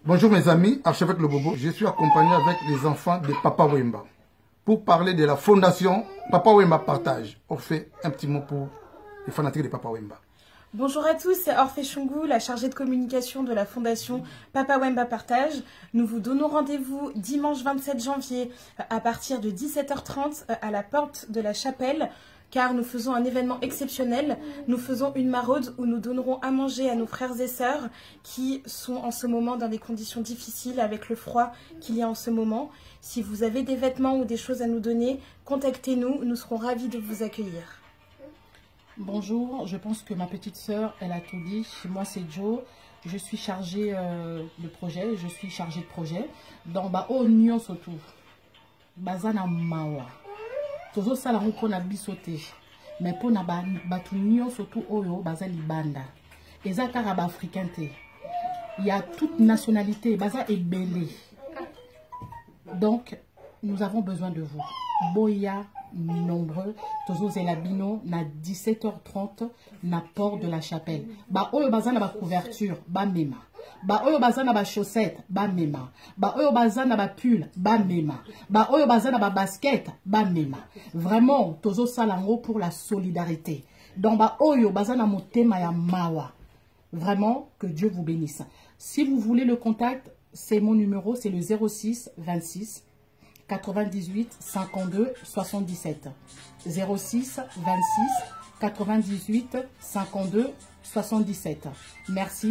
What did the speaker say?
Bonjour mes amis, Archevêque Le Bobo. Je suis accompagné avec les enfants de Papa Wemba pour parler de la fondation Papa Wemba Partage. On fait un petit mot pour les fanatiques de Papa Wemba. Bonjour à tous, c'est Orphée Chungu, la chargée de communication de la fondation Papa Wemba Partage. Nous vous donnons rendez-vous dimanche 27 janvier à partir de 17h30 à la porte de la chapelle, car nous faisons un événement exceptionnel. Nous faisons une maraude où nous donnerons à manger à nos frères et sœurs qui sont en ce moment dans des conditions difficiles avec le froid qu'il y a en ce moment. Si vous avez des vêtements ou des choses à nous donner, contactez-nous, nous serons ravis de vous accueillir. Bonjour, je pense que ma petite sœur, elle a tout dit. Moi, c'est Joe. Je suis chargée de projet. Je suis chargée de projet. Dans Union surtout. Bazana Mawa. Tozo salaron pour na bisoté. Mais pour na Union surtout Oyo, Bazali Banda. Et ça, caraba africain. Il y a toute nationalité. Baza est belé. Donc, nous avons besoin de vous. Boya. Nombreux, Tozo Zelabino, na 17h30, na porte de la chapelle. Oyo bazana ba couverture, ba mema. Oyo bazana ba chaussette, ba mema. Oyo bazana ba pull, ba mema. Oyo bazana ba basket, ba mema. Vraiment, Tozo Salango pour la solidarité. Donc, Oyo bazana motema ya mawa. Vraiment, que Dieu vous bénisse. Si vous voulez le contact, c'est mon numéro, c'est le 06 26 98 52 77 06 26 98 52 77. Merci.